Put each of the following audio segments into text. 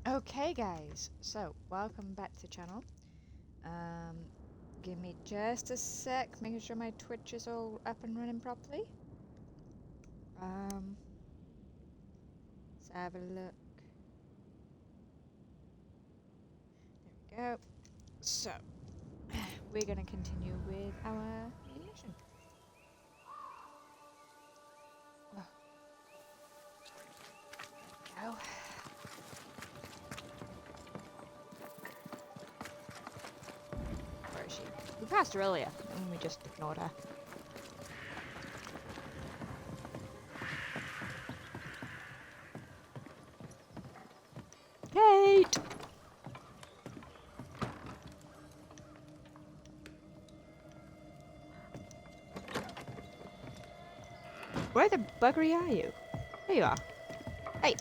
Okay guys, so welcome back to the channel. Give me just a sec, making sure my Twitch is all up and running properly. Let's have a look. There we go. So, we're gonna continue with our main mission. Oh. There we go. Where is she? We passed her earlier, and we just ignored her. Kate! Where the buggery are you? There you are. Hey,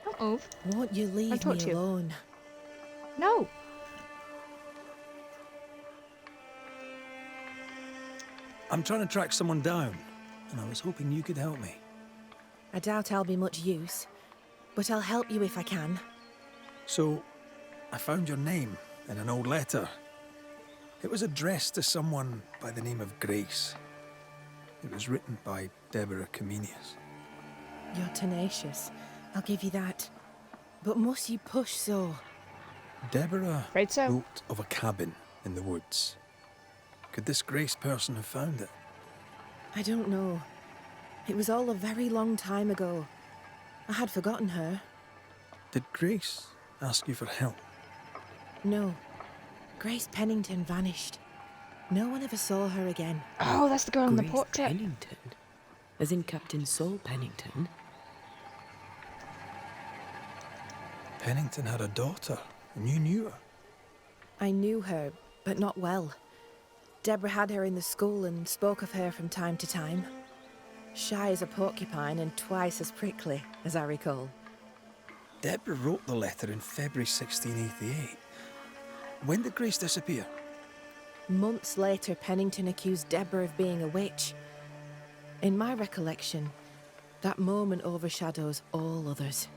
don't move. Won't you leave me alone? No. I'm trying to track someone down, and I was hoping you could help me. I doubt I'll be much use, but I'll help you if I can. So, I found your name in an old letter. It was addressed to someone by the name of Grace. It was written by Deborah Comenius. You're tenacious, I'll give you that. But must you push so? Deborah Right, so. wrote of a cabin in the woods. Could this Grace person have found it? I don't know. It was all a very long time ago. I had forgotten her. Did Grace ask you for help? No. Grace Pennington vanished. No one ever saw her again. Oh, that's the girl in the Grace portrait. Pennington? As in Captain Saul Pennington? Pennington had a daughter, and you knew her. I knew her, but not well. Deborah had her in the school and spoke of her from time to time. Shy as a porcupine and twice as prickly, as I recall. Deborah wrote the letter in February 1688. When did Grace disappear? Months later, Pennington accused Deborah of being a witch. In my recollection, that moment overshadows all others.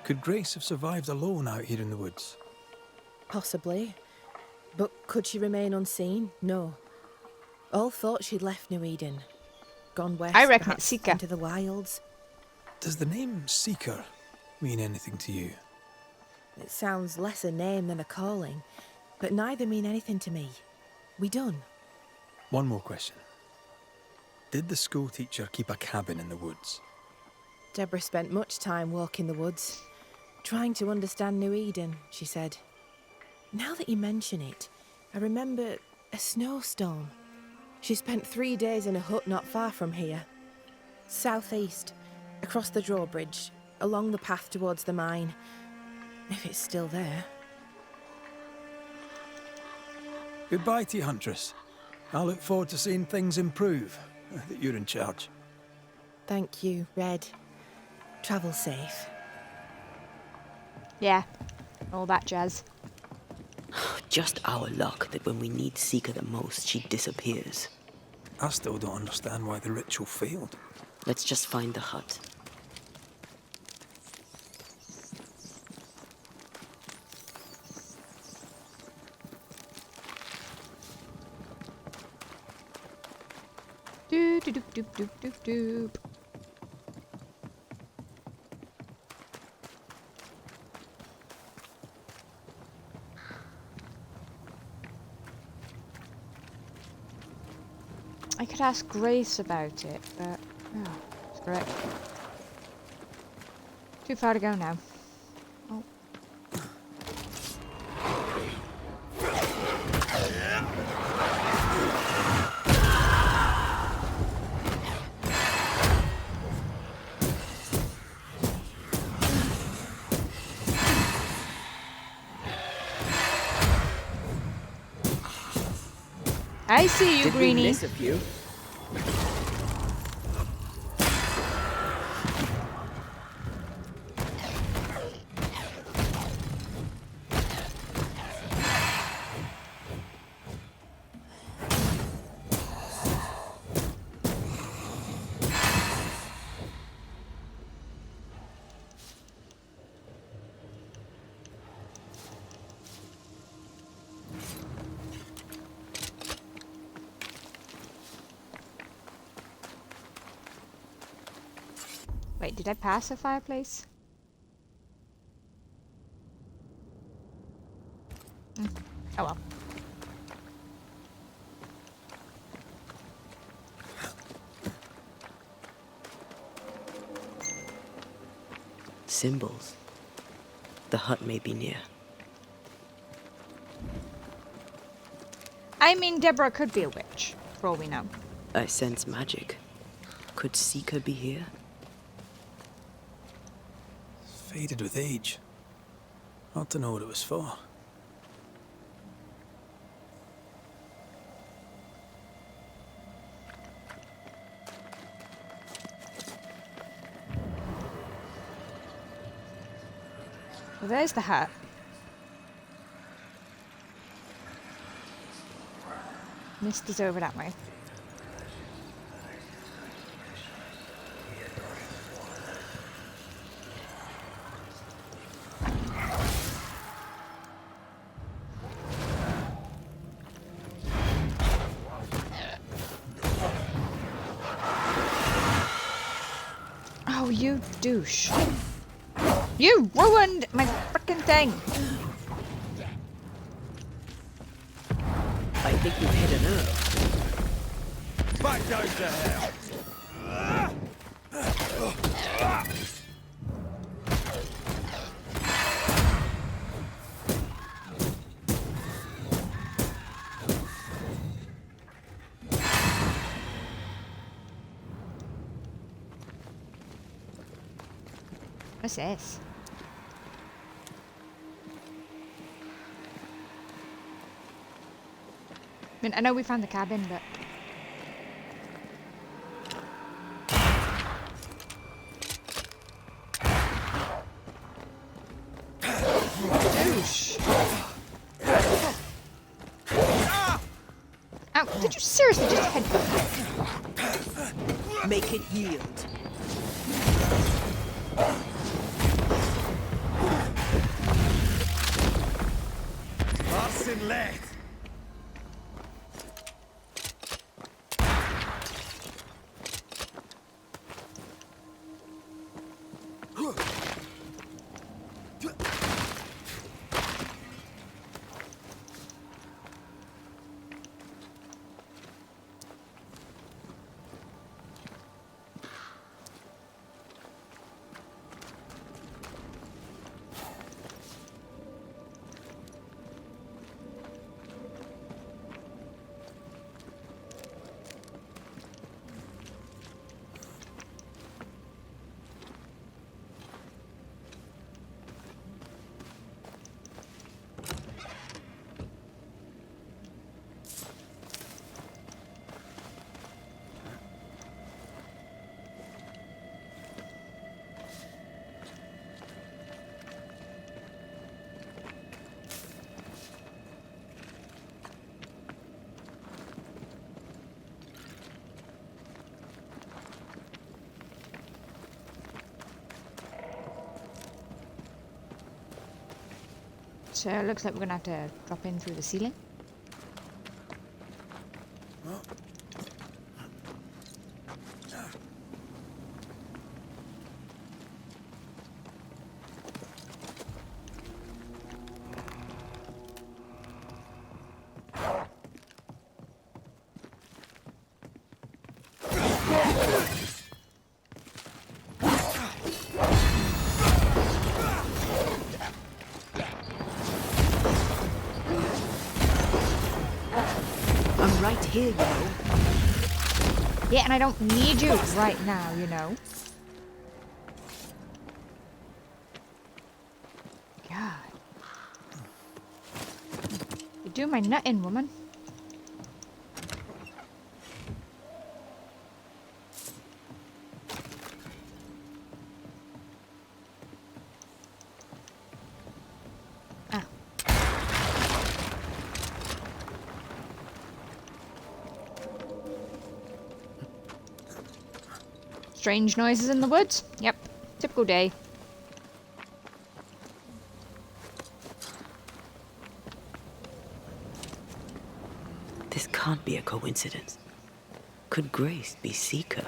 Could Grace have survived alone out here in the woods? Possibly. But could she remain unseen? No. All thought she'd left New Eden. Gone west, I reckon perhaps, it's Seeker. into the wilds. Does the name Seeker mean anything to you? It sounds less a name than a calling, but neither mean anything to me. We done. One more question. Did the school teacher keep a cabin in the woods? Deborah spent much time walking the woods, trying to understand New Eden, she said. Now that you mention it, I remember a snowstorm. She spent 3 days in a hut not far from here. Southeast, across the drawbridge, along the path towards the mine. If it's still there. Goodbye to you, Huntress. I look forward to seeing things improve, that you're in charge. Thank you, Red. Travel safe. Yeah, all that jazz. Just our luck that when we need Seeker the most, she disappears. I still don't understand why the ritual failed. Let's just find the hut. Doop doop doop doop doop doop. I could ask Grace about it, but oh, screw it. Too far to go now. Oh. I see you, Did Greenie. we miss a few? Wait, did I pass a fireplace? Oh well. Symbols. The hut may be near. I mean, Deborah could be a witch, for all we know. I sense magic. Could Seeker be here? Faded with age. Ought to know what it was for. Well, there's the hut. Mist is over that way. Oh, you douche. You ruined my frickin' thing! I think we've hit a nerve. Back down to hell! What's this? I mean, I know we found the cabin, but... Douche. Ow, did you seriously just headbutt me? Make it yield. Larsen left! So it looks like we're gonna have to drop in through the ceiling. I'm right here, you know. Yeah, and I don't need you right now, you know. God. You're doing my nutting, woman. Ah. Strange noises in the woods? Yep. Typical day. This can't be a coincidence. Could Grace be Seeker?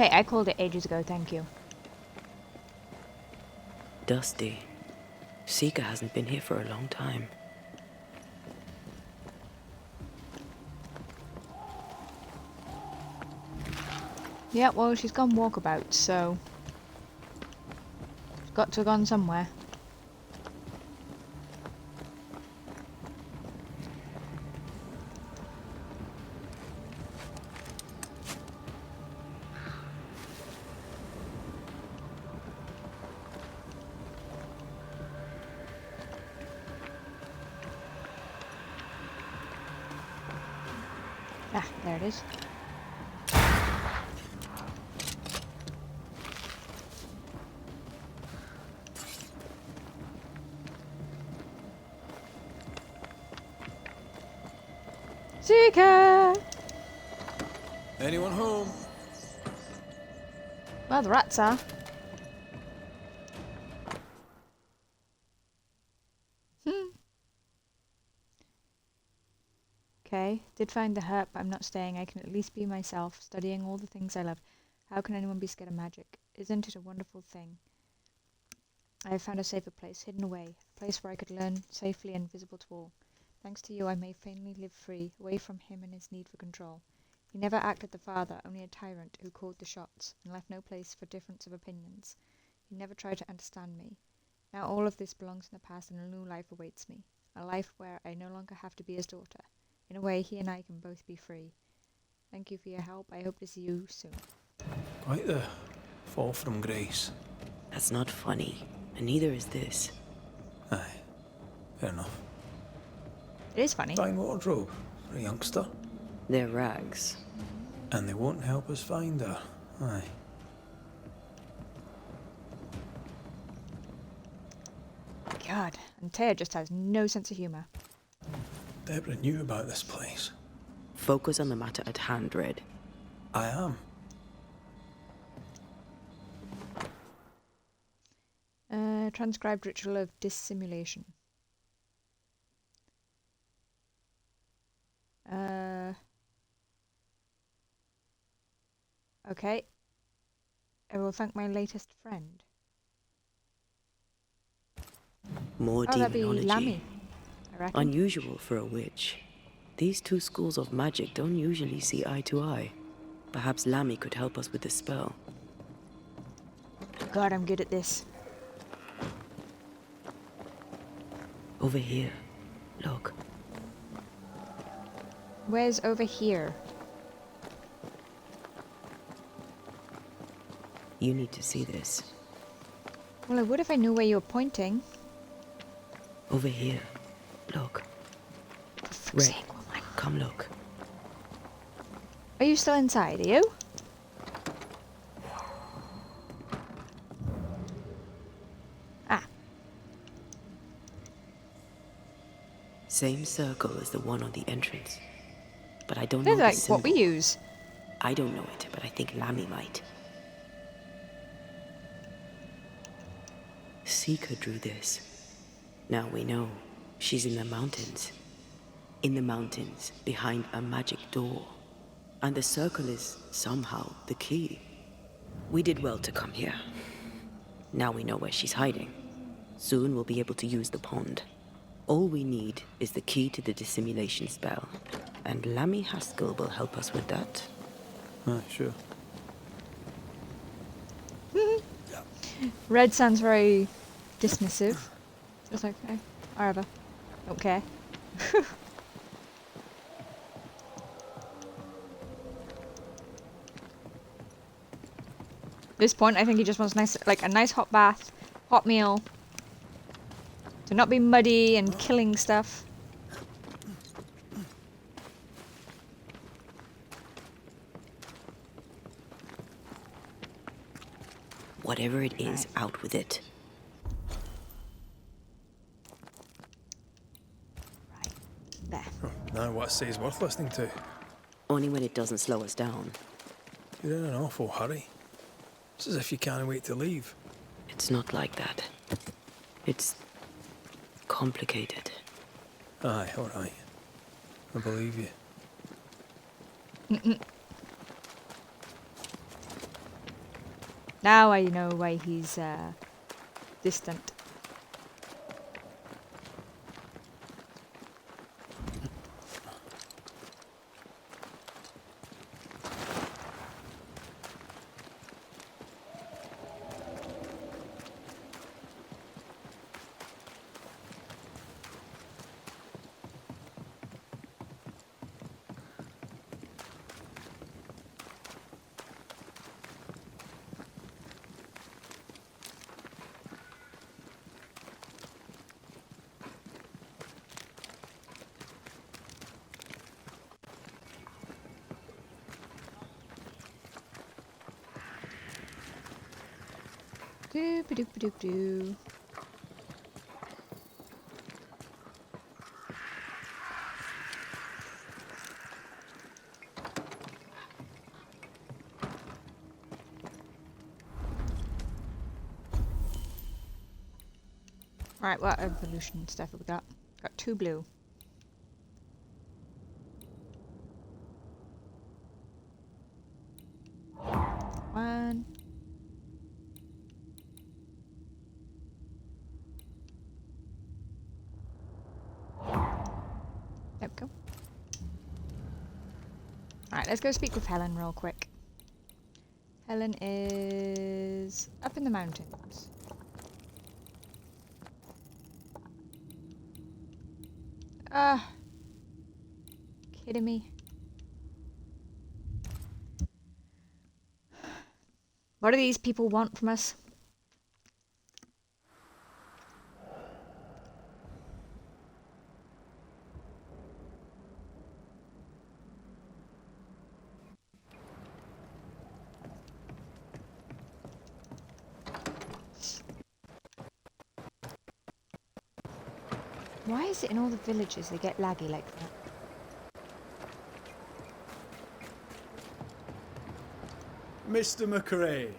Hey, I called it ages ago, thank you. Dusty. Sika hasn't been here for a long time. Yeah, well, she's gone walkabout, so... she's got to have gone somewhere. Ah, there it is. Seeker! Anyone home? Well, the rats are. Okay, did find the hurt, but I'm not staying. I can at least be myself, studying all the things I love. How can anyone be scared of magic? Isn't it a wonderful thing? I have found a safer place, hidden away, a place where I could learn safely and visible to all. Thanks to you, I may finally live free, away from him and his need for control. He never acted the father, only a tyrant who called the shots, and left no place for difference of opinions. He never tried to understand me. Now all of this belongs in the past, and a new life awaits me. A life where I no longer have to be his daughter. In a way, he and I can both be free. Thank you for your help. I hope to see you soon. Quite the fall from grace. That's not funny, and neither is this. Aye, fair enough. It is funny. Fine wardrobe for a youngster. They're rags. And they won't help us find her. Aye. God, and Taya just has no sense of humour. Deborah knew about this place. Focus on the matter at hand, Red. I am. Transcribed ritual of dissimulation. Okay. I will thank my latest friend. More Oh, that'd be demonology. Lammy, I reckon. Unusual for a witch. These two schools of magic don't usually see eye to eye. Perhaps Lammy could help us with the spell. God, I'm good at this. Over here. Look. Where's over here? You need to see this. Well, I would if I knew where you were pointing. Over here. Look. For fuck's Red, sake, woman. come look. Are you still inside, are you? Ah, Same circle as the one on the entrance. But I don't they're know the like symbol. what we use. I don't know it, but I think Lammy might. Sika drew this. Now we know. She's in the mountains. In the mountains, behind a magic door. And the circle is, somehow, the key. We did well to come here. Now we know where she's hiding. Soon we'll be able to use the pond. All we need is the key to the dissimulation spell. And Lammy Haskell will help us with that. Aye, sure. Red sounds very dismissive. Just like, okay, whatever. Don't care. At this point, I think he just wants nice, like a nice hot bath, hot meal, to not be muddy and killing stuff. Whatever it is, out with it. Right, there. Now what I say is worth listening to. Only when it doesn't slow us down. You're in an awful hurry. It's as if you can't wait to leave. It's not like that. It's complicated. Aye, alright. I believe you. Now I know why he's distant. Doop-a-doop-a-doop-doo. Right, what evolution stuff have we got? Got 2 blue. One. There we go. Alright, let's go speak with Helen real quick. Helen is up in the mountains. Ah, kidding me? What do these people want from us? Why is it in all the villages they get laggy like that? Mr. McRae,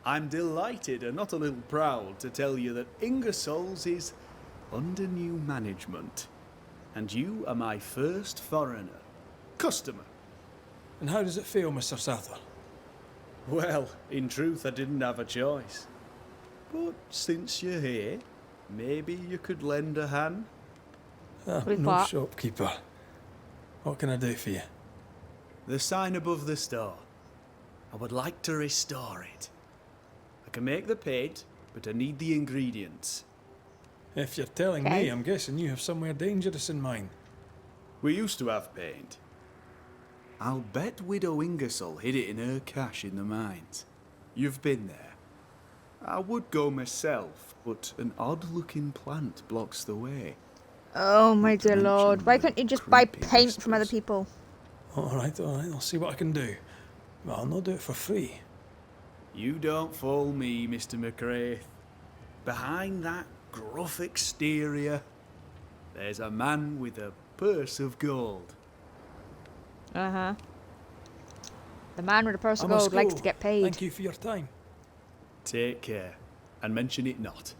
I'm delighted and not a little proud to tell you that Ingersoll's is under new management. And you are my first foreigner. Customer. And how does it feel, Mr. Sather? Well, in truth, I didn't have a choice. But since you're here, maybe you could lend a hand? With No what? shopkeeper. What can I do for you? The sign above the store. I would like to restore it. I can make the paint, but I need the ingredients. If you're telling me, Okay. I'm guessing you have somewhere dangerous in mind. We used to have paint. I'll bet Widow Ingersoll hid it in her cache in the mines. You've been there. I would go myself, but an odd-looking plant blocks the way. Oh my Not to dear lord, mention why the couldn't you just buy creepy paint from other whispers. people? Alright, I'll see what I can do. But I'll not do it for free. You don't fool me, Mr. McRae. Behind that gruff exterior, there's a man with a purse of gold. Uh-huh. The man with a purse of I must gold likes go. to get paid. Thank you for your time. Take care, and mention it not.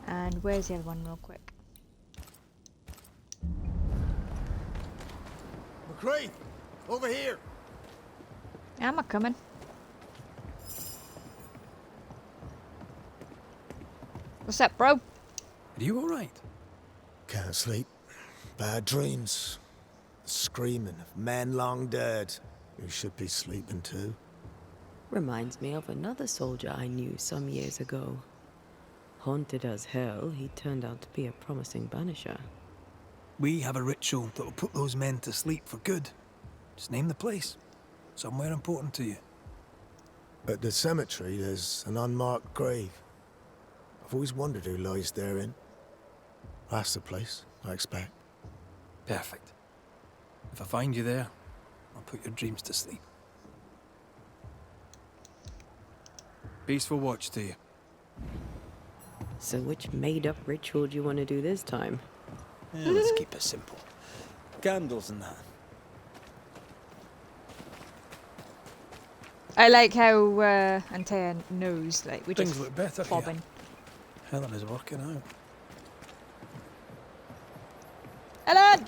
And where's the other one real quick? McRae, over here. Am I coming? What's up, bro? Are you alright? Can't sleep. Bad dreams. Screaming of men long dead who should be sleeping too. Reminds me of another soldier I knew some years ago. Haunted as hell, he turned out to be a promising banisher. We have a ritual that will put those men to sleep for good. Just name the place. Somewhere important to you. At the cemetery, there's an unmarked grave. I've always wondered who lies therein. That's the place, I expect. Perfect. If I find you there, I'll put your dreams to sleep. Peaceful watch to you. So which made-up ritual do you want to do this time? Let's keep it simple. Candles and that. I like how Antea knows, like, we're Things just look better fobbing. here. Helen is working out. Helen!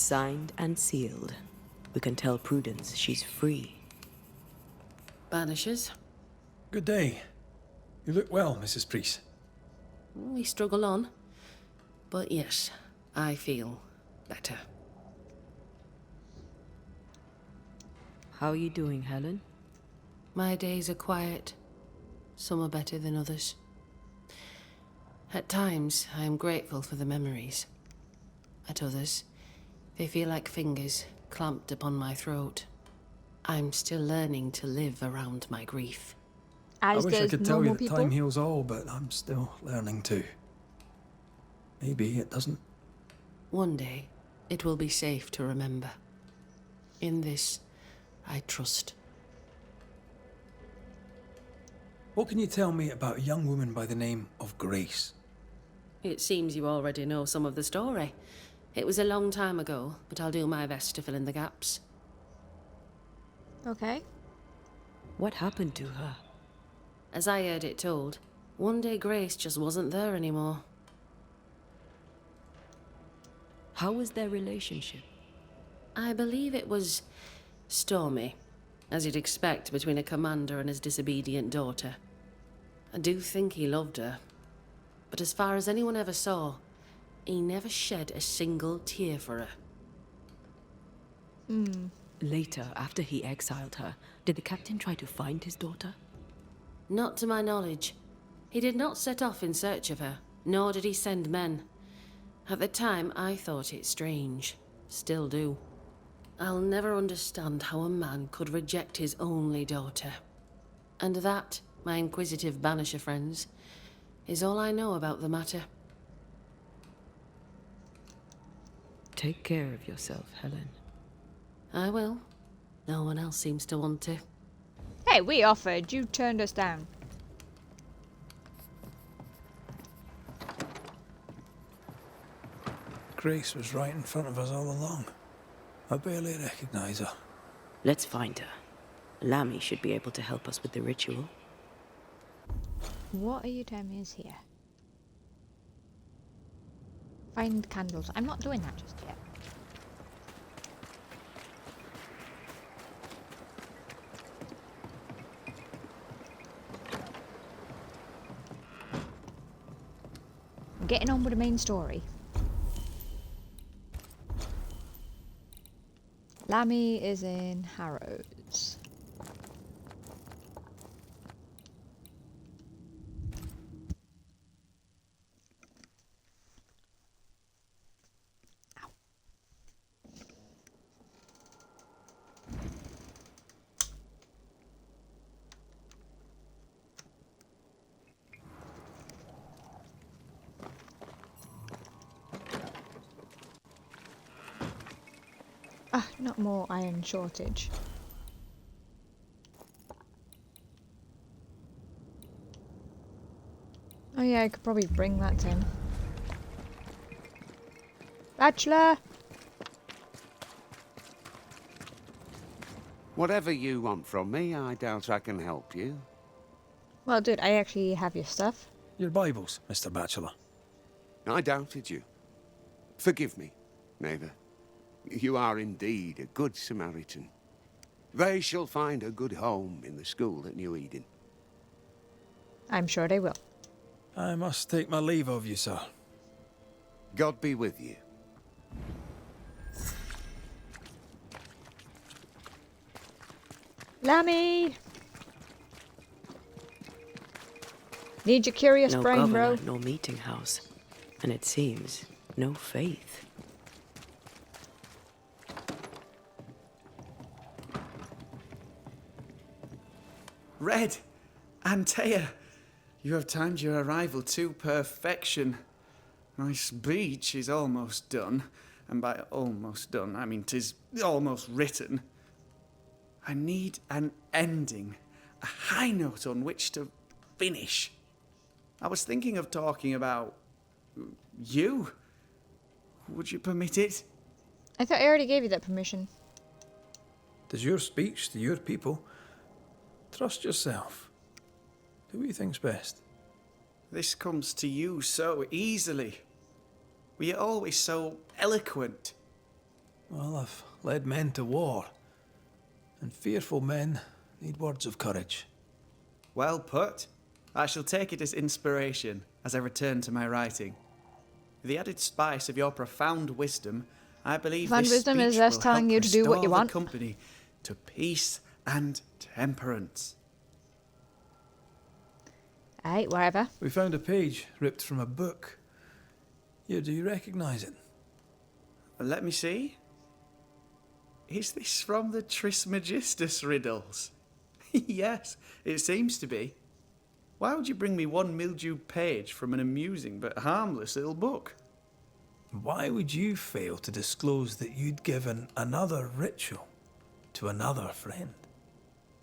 Signed and sealed. We can tell Prudence she's free. Banishers, Good day. You look well, Mrs. Priest. we struggle on. But yes, I feel better. How are you doing, Helen? My days are quiet. Some are better than others. At times, I am grateful for the memories. At others, they feel like fingers clamped upon my throat. I'm still learning to live around my grief. As I wish I does could tell you normal that people. time heals all, but I'm still learning too. Maybe it doesn't. One day, it will be safe to remember. In this, I trust. What can you tell me about a young woman by the name of Grace? It seems you already know some of the story. It was a long time ago, but I'll do my best to fill in the gaps. Okay. What happened to her? As I heard it told, one day Grace just wasn't there anymore. How was their relationship? I believe it was stormy, as you'd expect between a commander and his disobedient daughter. I do think he loved her, but as far as anyone ever saw, he never shed a single tear for her. Later, after he exiled her, did the captain try to find his daughter? Not to my knowledge. He did not set off in search of her, nor did he send men. At the time, I thought it strange. Still do. I'll never understand how a man could reject his only daughter. And that, my inquisitive Banisher friends, is all I know about the matter. Take care of yourself, Helen. I will. No one else seems to want to. Hey, we offered. You turned us down. Grace was right in front of us all along. I barely recognize her. Let's find her. Lammy should be able to help us with the ritual. What are you telling me is here? Find candles. I'm not doing that just yet. I'm getting on with the main story. Lammy is in Harrows. Ow. Ah, not more iron shortage. Oh yeah, I could probably bring that to him. Bachelor! Whatever you want from me, I doubt I can help you. Well, dude, I actually have your stuff. Your Bibles, Mr. Bachelor. I doubted you. Forgive me, neighbour. You are indeed a good Samaritan. They shall find a good home in the school at New Eden. I'm sure they will. I must take my leave of you, sir. God be with you. Lammy! Need your curious No brain, governor, bro. no meeting house. And it seems, no faith. Red! Antea! You have timed your arrival to perfection. My speech is almost done. And by almost done, I mean 'tis almost written. I need an ending. A high note on which to finish. I was thinking of talking about you. Would you permit it? I thought I already gave you that permission. Does your speech to your people. Trust yourself. Do what you think's best. This comes to you so easily. Were you always so eloquent? Well, I've led men to war, and fearful men need words of courage. Well put. I shall take it as inspiration as I return to my writing. With the added spice of your profound wisdom, I believe Profound this wisdom is speech us will telling help you to do what you restore want. the company to peace and temperance. Aye, wherever. We found a page ripped from a book. Here, do you recognise it? Let me see. Is this from the Trismegistus riddles? Yes, it seems to be. Why would you bring me one mildewed page from an amusing but harmless little book? Why would you fail to disclose that you'd given another ritual to another friend?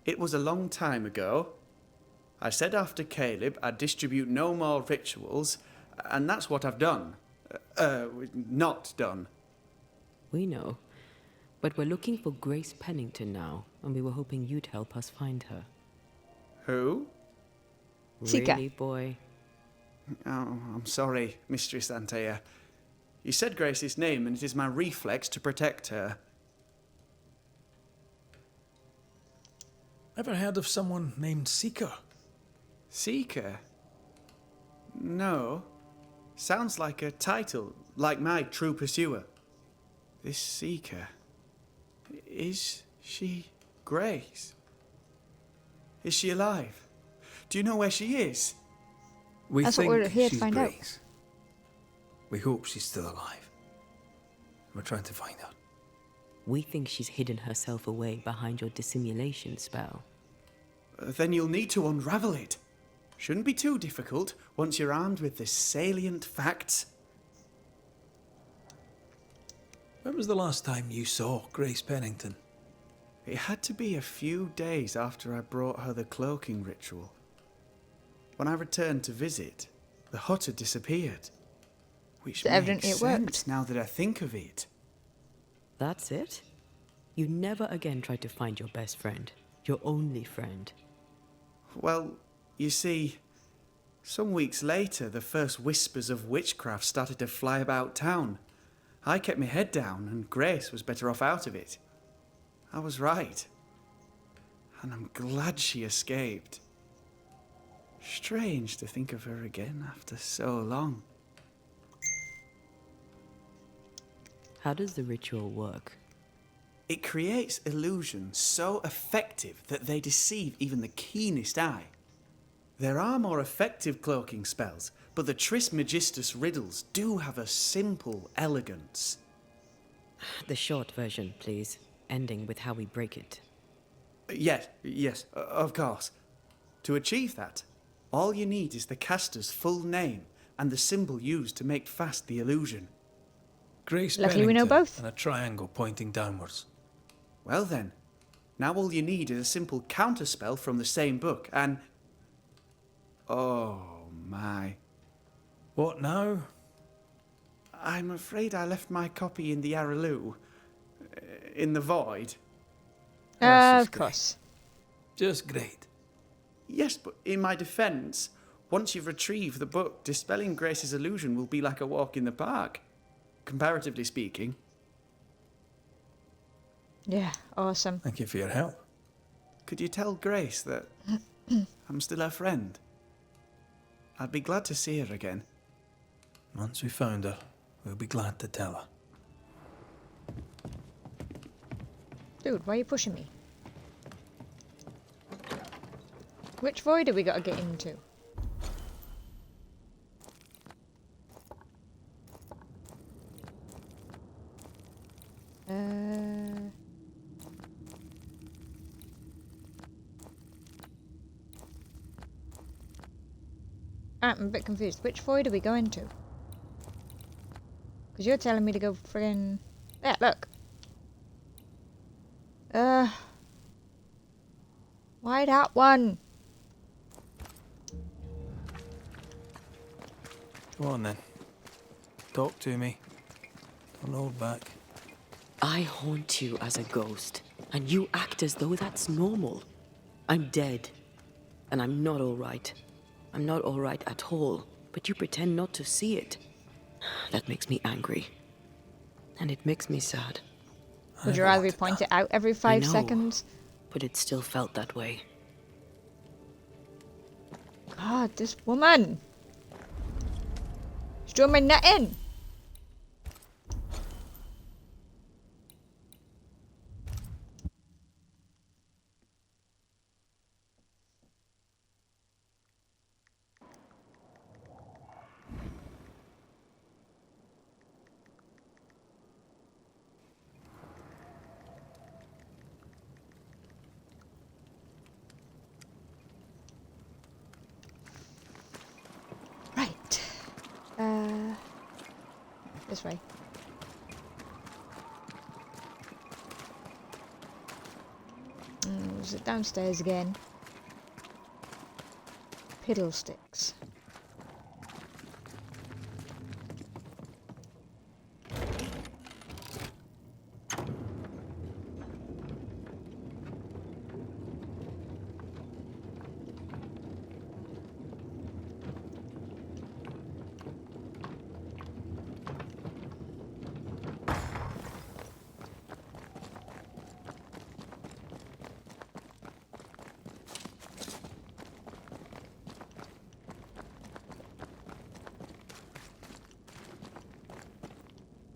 It was a long time ago. I said after Caleb I'd distribute no more rituals, and that's what I've done. Not done. We know. But we're looking for Grace Pennington now, and we were hoping you'd help us find her. Who? Seeker. Really, boy? Oh, I'm sorry, Mistress Antea. You said Grace's name, and it is my reflex to protect her. Ever heard of someone named Seeker? Seeker? No. Sounds like a title, like my true pursuer. This Seeker. Is she Grace? Is she alive? Do you know where she is? We That's what think we're here to she's find out. Grace. We hope she's still alive. We're trying to find her. We think she's hidden herself away behind your dissimulation spell. Then you'll need to unravel it. Shouldn't be too difficult once you're armed with the salient facts. When was the last time you saw Grace Pennington? It had to be a few days after I brought her the cloaking ritual. When I returned to visit, the hut had disappeared. Which So evidently makes it worked. sense now that I think of it. That's it? You never again tried to find your best friend, your only friend. Well, you see, some weeks later, the first whispers of witchcraft started to fly about town. I kept my head down, and Grace was better off out of it. I was right. And I'm glad she escaped. Strange to think of her again after so long. How does the ritual work? It creates illusions so effective that they deceive even the keenest eye. There are more effective cloaking spells, but the Trismegistus riddles do have a simple elegance. The short version, please, ending with how we break it. Yes, of course. To achieve that, all you need is the caster's full name and the symbol used to make fast the illusion. Grace Luckily we know Pennington both. and a triangle pointing downwards. Well then, now all you need is a simple counterspell from the same book and... Oh my. What now? I'm afraid I left my copy in the Araloo. In the void. That's Of just course. Just great. Yes, but in my defence, once you've retrieved the book, dispelling Grace's illusion will be like a walk in the park. Comparatively speaking. Yeah, awesome. Thank you for your help. Could you tell Grace that I'm still her friend? I'd be glad to see her again. Once we found her, we'll be glad to tell her. Dude, why are you pushing me? Which void have we got to get into? I'm a bit confused. Which void are we going to? Because you're telling me to go friggin... There, look. Why that one? Go on then. Talk to me. Don't hold back. I haunt you as a ghost, and you act as though that's normal. I'm dead, and I'm not all right. I'm not all right at all, but you pretend not to see it. That makes me angry, and it makes me sad. Would you never rather be wanted pointed that. out every I 5 know, seconds? but it still felt that way. God, this woman! She's doing my netting! Right. This way. Is it downstairs again? Fiddlesticks.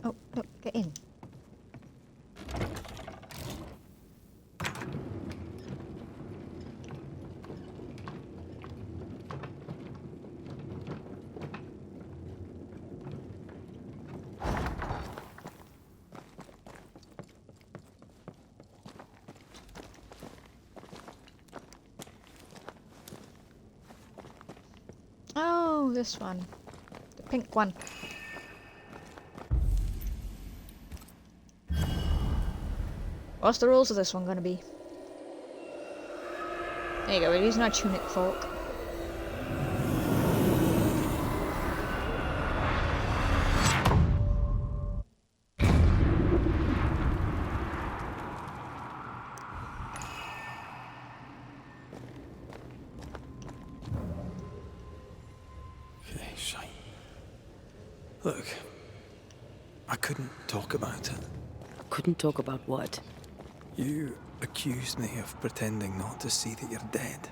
Oh, look, get in. Oh, this one. The pink one. What's the rules of this one going to be? There you go, we're using our tunic fork. Okay, shite. Look, I couldn't talk about it. Couldn't talk about what? You accused me of pretending not to see that you're dead.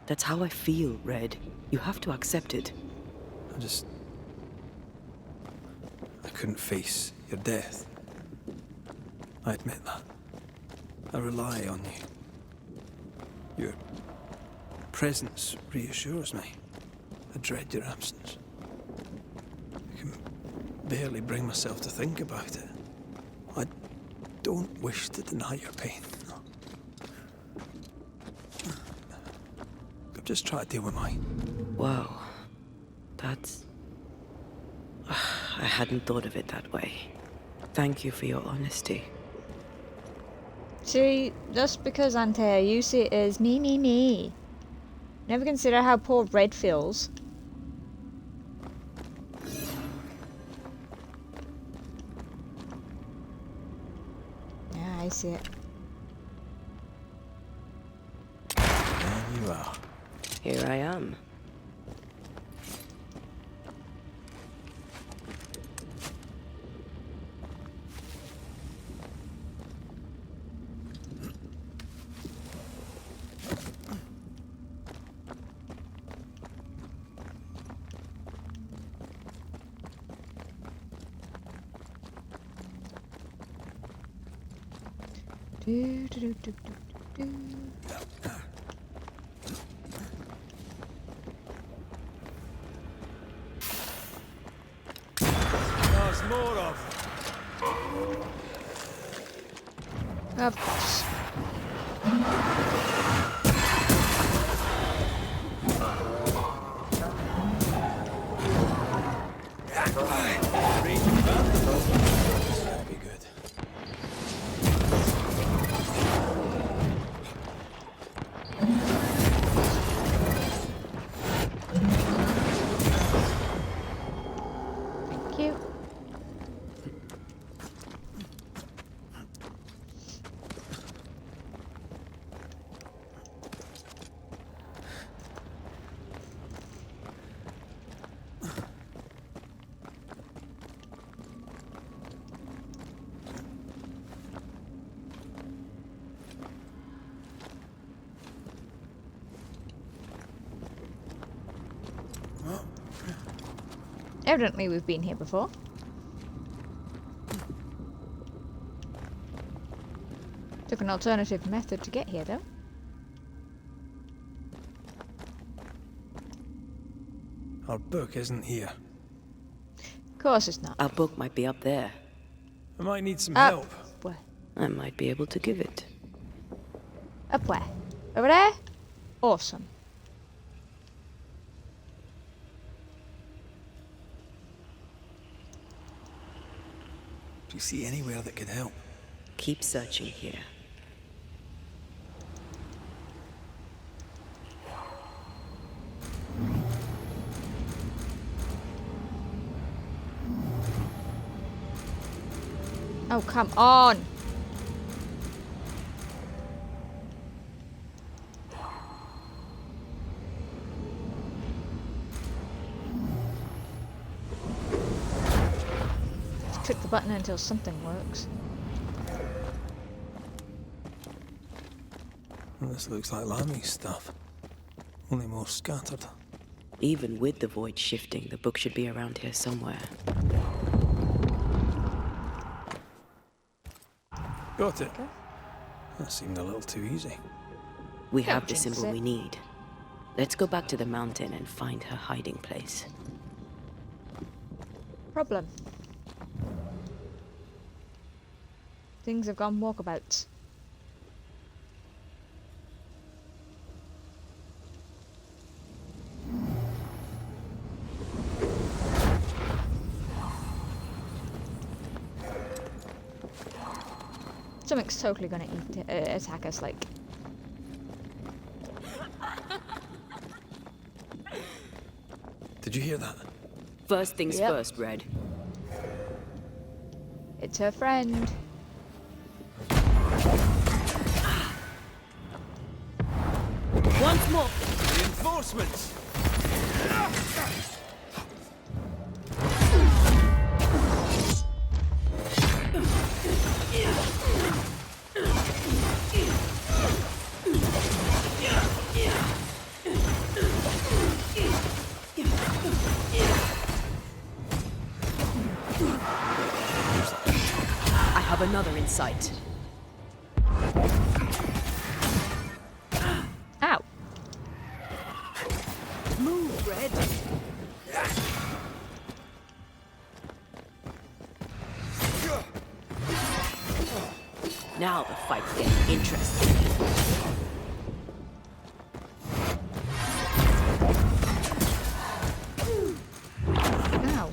That's how I feel, Red. You have to accept it. I couldn't face your death. I admit that. I rely on you. Your presence reassures me. I dread your absence. I can barely bring myself to think about it. I don't wish to deny your pain. No. I'm just trying to deal with mine. Wow. That's... I hadn't thought of it that way. Thank you for your honesty. See, just because Antea, you see it as me. Never consider how poor Red feels. Yeah, I see it. There you are. Here I am. Do, do, do, do, do, do. There's more of Of course. That'd be good. Thank you. Evidently we've been here before. Took an alternative method to get here, though. Our book isn't here. Of course it's not. Our book might be up there. I might need some Up help. where? I might be able to give it. Up where? Over there? Awesome. Do you see anywhere that could help? Keep searching here. Oh, come on! Just click the button until something works. Well, this looks like Lami's stuff. Only more scattered. Even with the void shifting, the book should be around here somewhere. Got it. That seemed a little too easy. We Don't have the jinx symbol it. we need. Let's go back to the mountain and find her hiding place. Problem. Things have gone walkabouts. Something's totally gonna attack us, like. Did you hear that? First things Yep. first, Red. It's her friend. Once more! Reinforcements! I have another in sight. Ow! Move, Red! Now the fight's getting interesting. Ow!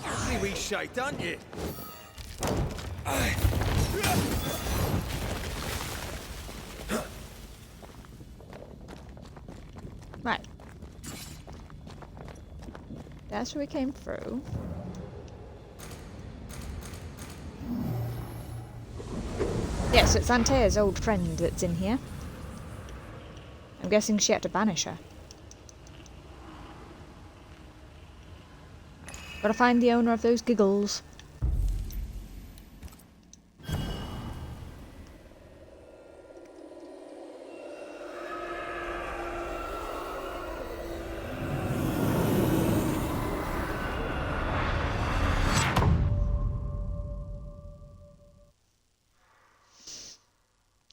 Pretty wee shite, aren't you? Right. That's where we came through. Yeah, so it's Antea's old friend that's in here. I'm guessing she had to banish her. Gotta find the owner of those giggles.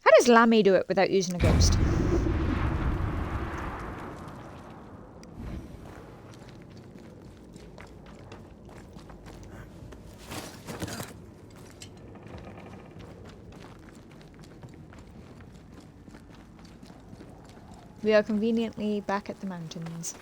How does Lammy do it without using a ghost? We are conveniently back at the mountains.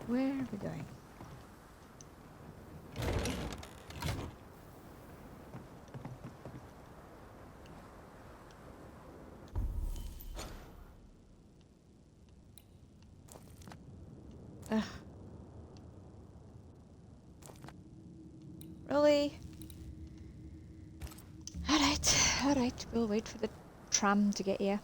Where are we going? Ugh. Really? Alright, we'll wait for the tram to get here.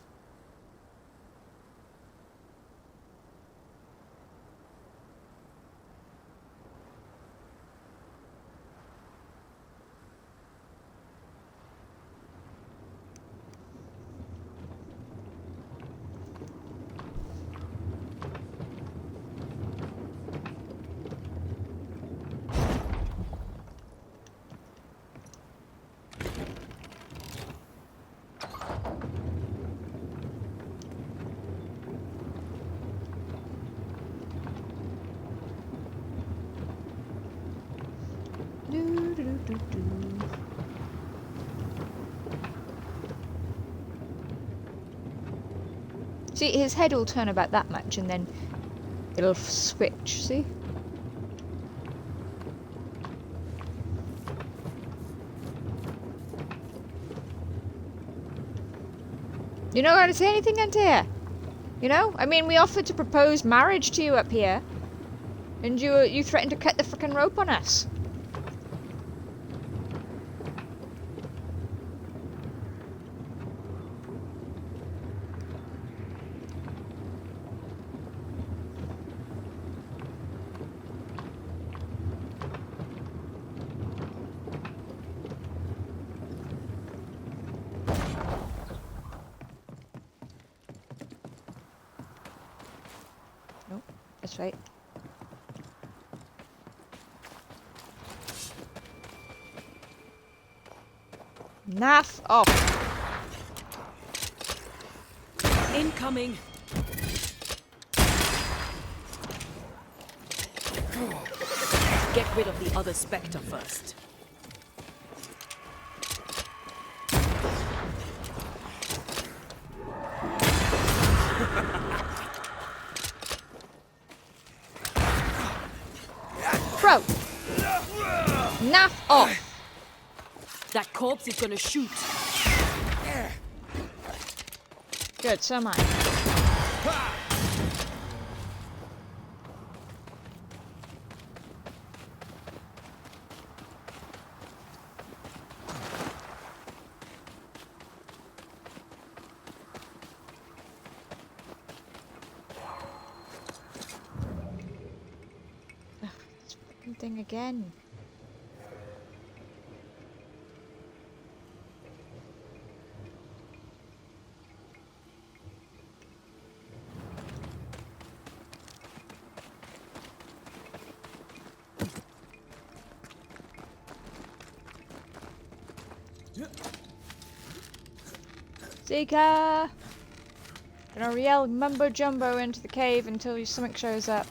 See, his head will turn about that much and then it'll switch, see? You know how to say anything into here? You know? I mean, we offered to propose marriage to you up here. And you threatened to cut the frickin' rope on us. Nope, that's right. Naff off. Incoming. Get rid of the other Spectre first. Bro! Naff off! That corpse is gonna shoot. Good, so am I. Ugh, this fucking thing again. Seeker! Gonna yell mumbo jumbo into the cave until your stomach shows up.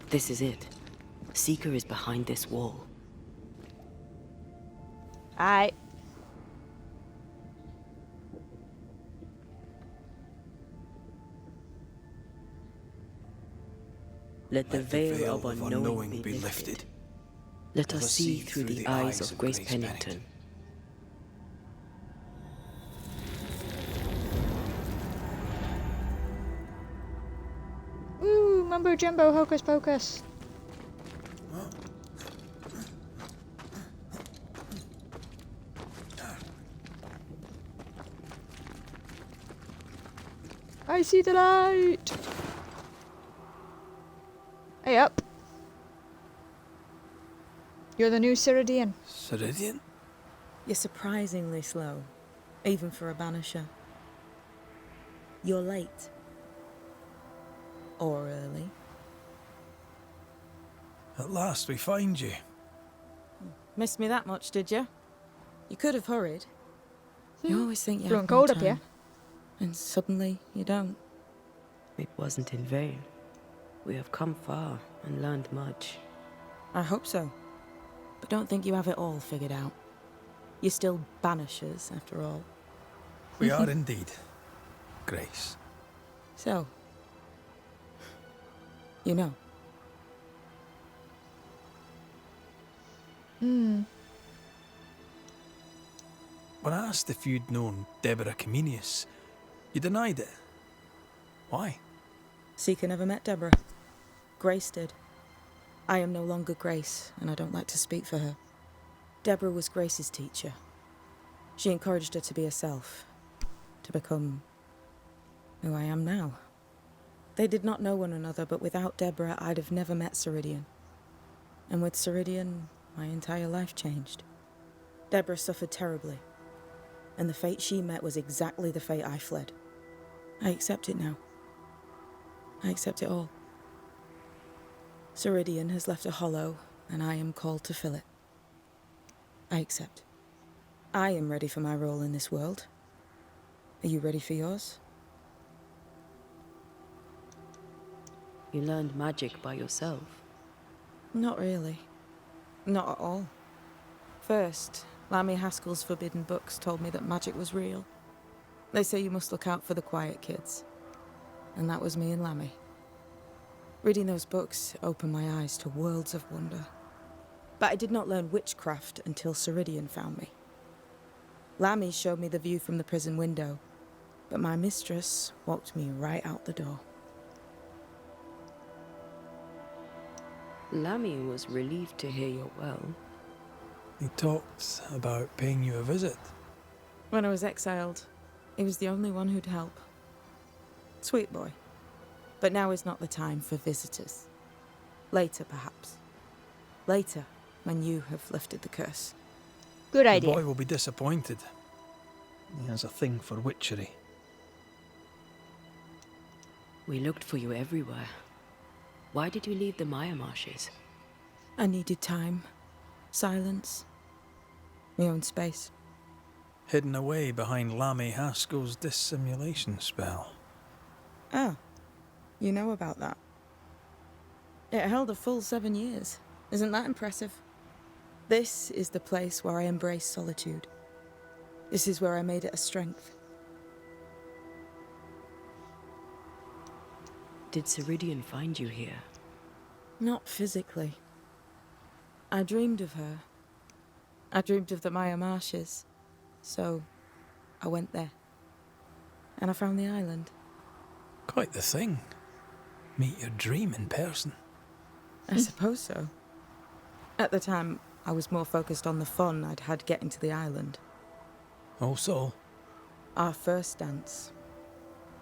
This is it. Seeker is behind this wall. Aye. Let the veil of unknowing be lifted. Let us see through the eyes of Grace Pennington. Ooh, mumbo jumbo, hocus pocus. I see the light. Hey up. You're the new Ceridian. Ceridian? You're surprisingly slow, even for a banisher. You're late. Or early. At last we find you. Missed me that much, did you? You could have hurried. You always think you Blowing have more cold up here. time, and suddenly you don't. It wasn't in vain. We have come far and learned much. I hope so. But don't think you have it all figured out. You're still banishers, after all. We are indeed. Grace. So, You know? Hmm. When I asked if you'd known Deborah Comenius, you denied it. Why? Seeker never met Deborah. Grace did. I am no longer Grace, and I don't like to speak for her. Deborah was Grace's teacher. She encouraged her to be herself, to become who I am now. They did not know one another, but without Deborah, I'd have never met Ceridian. And with Ceridian, my entire life changed. Deborah suffered terribly, and the fate she met was exactly the fate I fled. I accept it now. I accept it all. Ceridian has left a hollow, and I am called to fill it. I accept. I am ready for my role in this world. Are you ready for yours? You learned magic by yourself. Not really. Not at all. First, Lammy Haskell's forbidden books told me that magic was real. They say you must look out for the quiet kids. And that was me and Lammy. Reading those books opened my eyes to worlds of wonder. But I did not learn witchcraft until Ceridian found me. Lammy showed me the view from the prison window, but my mistress walked me right out the door. Lammy was relieved to hear you're well. He talked about paying you a visit. When I was exiled, he was the only one who'd help. Sweet boy. But now is not the time for visitors. Later, perhaps. Later, when you have lifted the curse. Good The idea. boy will be disappointed. He has a thing for witchery. We looked for you everywhere. Why did you leave the Maya marshes? I needed time, silence, my own space. Hidden away behind Lammy Haskell's dissimulation spell. Ah, you know about that. It held a full 7 years. Isn't that impressive? This is the place where I embrace solitude. This is where I made it a strength. Did Ceridian find you here? Not physically. I dreamed of her. I dreamed of the Maya marshes. So, I went there. And I found the island. Quite the thing. Meet your dream in person. I suppose so. At the time, I was more focused on the fun I'd had getting to the island. Also, Our first dance.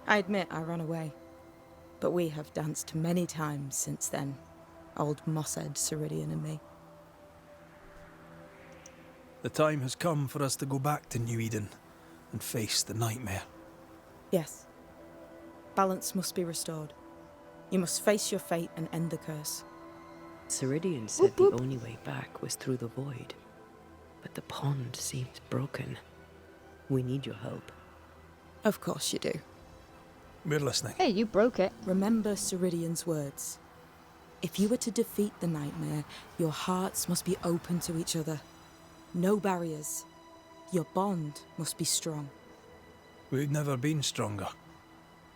I admit I ran away. But we have danced many times since then. Old Mosshead, Ceridian and me. the time has come for us to go back to New Eden and face the nightmare. Yes. Balance must be restored. You must face your fate and end the curse. Ceridian said the only way back was through the void. But the pond seems broken. We need your help. Of course you do. We're listening. Hey, you broke it. Remember Ceridian's words. If you were to defeat the nightmare, your hearts must be open to each other. No barriers. Your bond must be strong. We've never been stronger.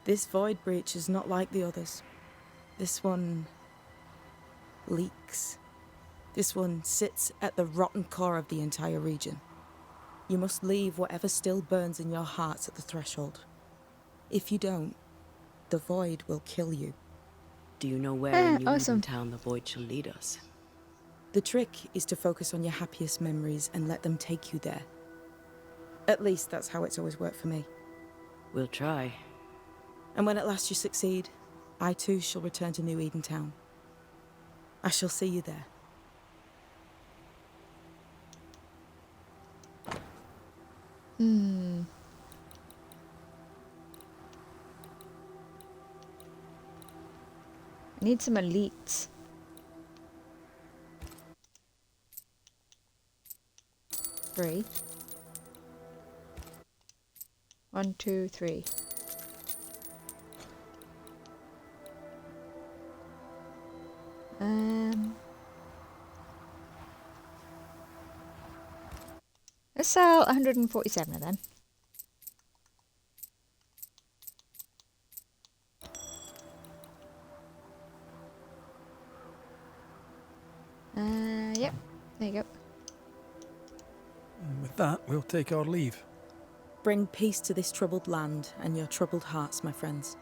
This void breach is not like the others. This one leaks. This one sits at the rotten core of the entire region. You must leave whatever still burns in your hearts at the threshold. If you don't, the void will kill you. Do you know where in New awesome. Eden Town the void shall lead us? The trick is to focus on your happiest memories and let them take you there. At least that's how it's always worked for me. We'll try. And when at last you succeed, I too shall return to New Eden Town. I shall see you there. I need some elites. Three. 1, 2, 3. Let's sell 147 of them. that, we'll take our leave. Bring peace to this troubled land and your troubled hearts, my friends.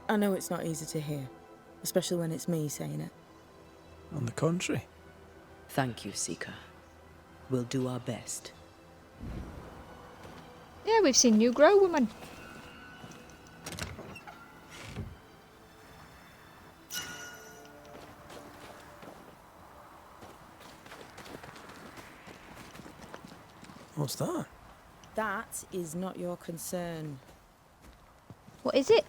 I know it's not easy to hear, especially when it's me saying it. On the contrary. Thank you, Seeker. We'll do our best. Yeah, we've seen you grow, woman. What's that? That is not your concern. What is it?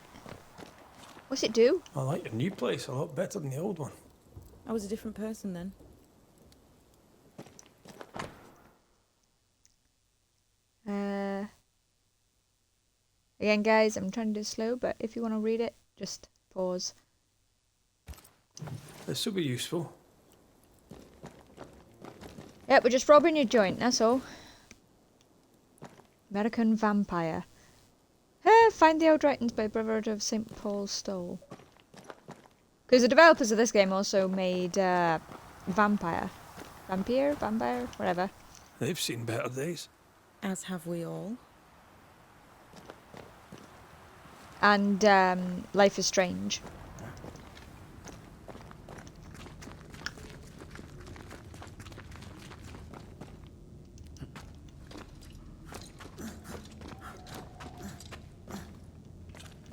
What's it do? I like your new place a lot better than the old one. I was a different person then. Again, guys, I'm trying to do slow, but if you want to read it, just pause. This will be useful. Yep, we're just robbing your joint, that's all. American Vampire. Find the old writings by Brotherhood of St. Paul's Stole. Because the developers of this game also made Vampire, whatever. They've seen better days. As have we all. And Life is Strange.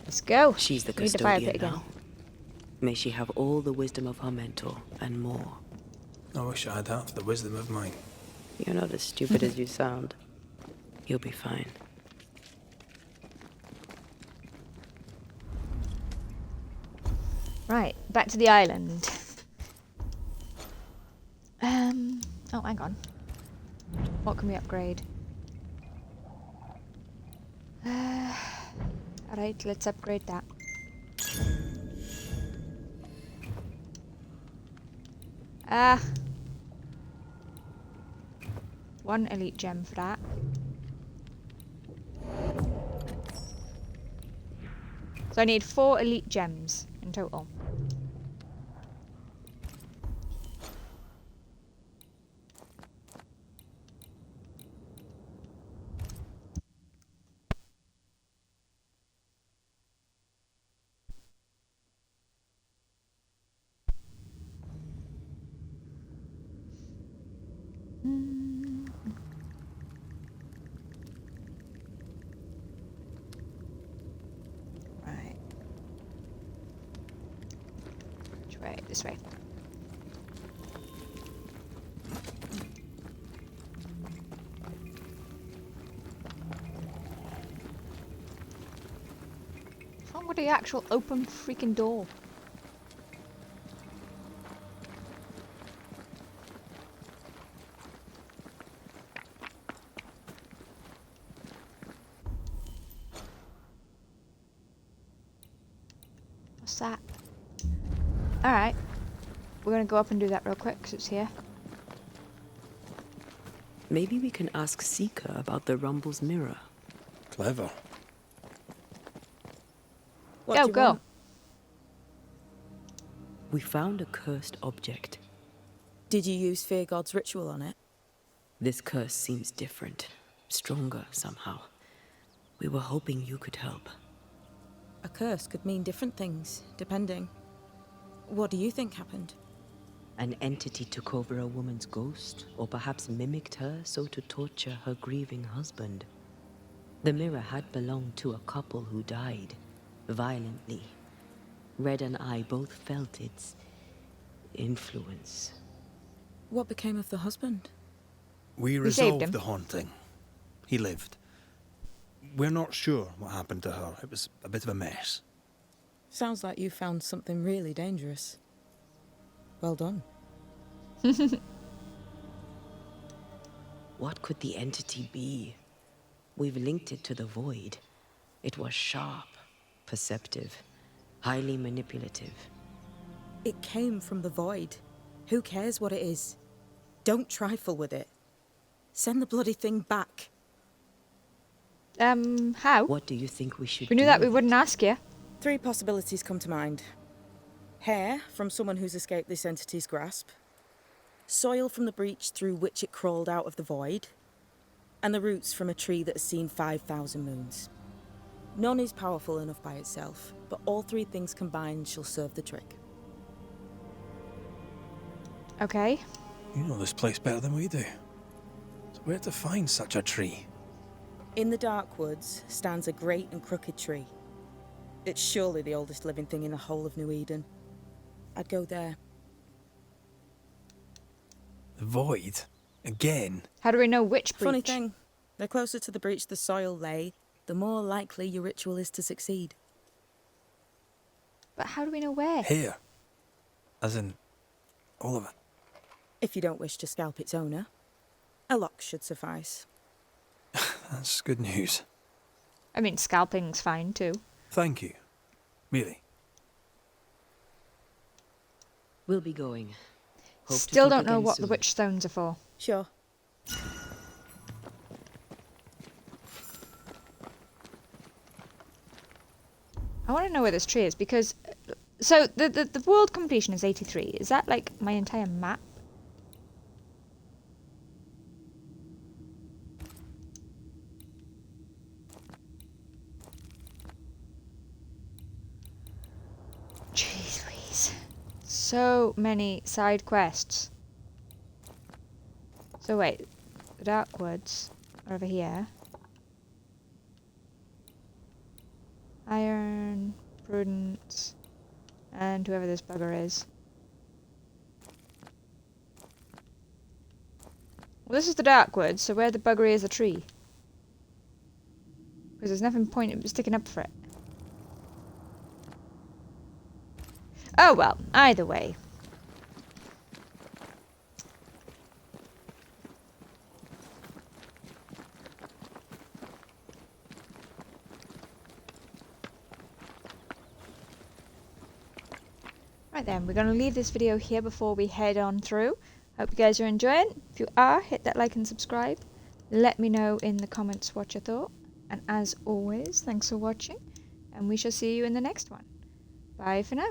Let's go. She's the We need the fire pit custodian again. now. May she have all the wisdom of her mentor and more. I wish I had half the wisdom of mine. You're not as stupid as you sound. You'll be fine. Right, back to the island. Oh, hang on. What can we upgrade? Alright, let's upgrade that. One elite gem for that. So I need 4 elite gems in total. Right. Which way? This way. What's wrong with the actual open freaking door? What's that? Alright. We're gonna go up and do that real quick, because it's here. Maybe we can ask Seeker about the Rumble's mirror. Clever. What do Go, you go. want? We found a cursed object. Did you use Fear God's ritual on it? This curse seems different, stronger somehow. We were hoping you could help. A curse could mean different things, depending. What do you think happened? An entity took over a woman's ghost, or perhaps mimicked her so to torture her grieving husband. The mirror had belonged to a couple who died violently. Red and I both felt its influence. What became of the husband? We saved resolved him. the haunting. He lived. We're not sure what happened to her. It was a bit of a mess. Sounds like you found something really dangerous. Well done. What could the entity be? We've linked it to the void. It was sharp, perceptive, highly manipulative. It came from the void. Who cares what it is? Don't trifle with it. Send the bloody thing back. How? What do you think we should We knew do that we with it? wouldn't ask you. 3 possibilities come to mind. Hair from someone who's escaped this entity's grasp. Soil from the breach through which it crawled out of the void. and the roots from a tree that has seen 5,000 moons. None is powerful enough by itself, but all three things combined shall serve the trick. Okay. You know this place better than we do. So where to find such a tree? In the dark woods stands a great and crooked tree. It's surely the oldest living thing in the whole of New Eden. I'd go there. The void? Again? How do we know which breach? Funny thing, the closer to the breach the soil lay, the more likely your ritual is to succeed. But how do we know where? Here. As in, all of it. If you don't wish to scalp its owner, a lock should suffice. That's good news. I mean, scalping's fine too. Thank you. Really. We'll be going. Hope to Still talk don't know again what soon. the witch stones are for. Sure. I want to know where this tree is because... So, the world completion is 83. Is that like my entire map? Jeez Louise. So many side quests. So wait, the Dark Woods are over here. Iron, Prudence, and whoever this bugger is. Well, this is the Dark Woods, so where the buggery is a tree? Because there's nothing point sticking up for it. Oh well, either way. Right then, we're going to leave this video here before we head on through. Hope you guys are enjoying. If you are, hit that like and subscribe. Let me know in the comments what you thought. And as always, thanks for watching. And we shall see you in the next one. Bye for now.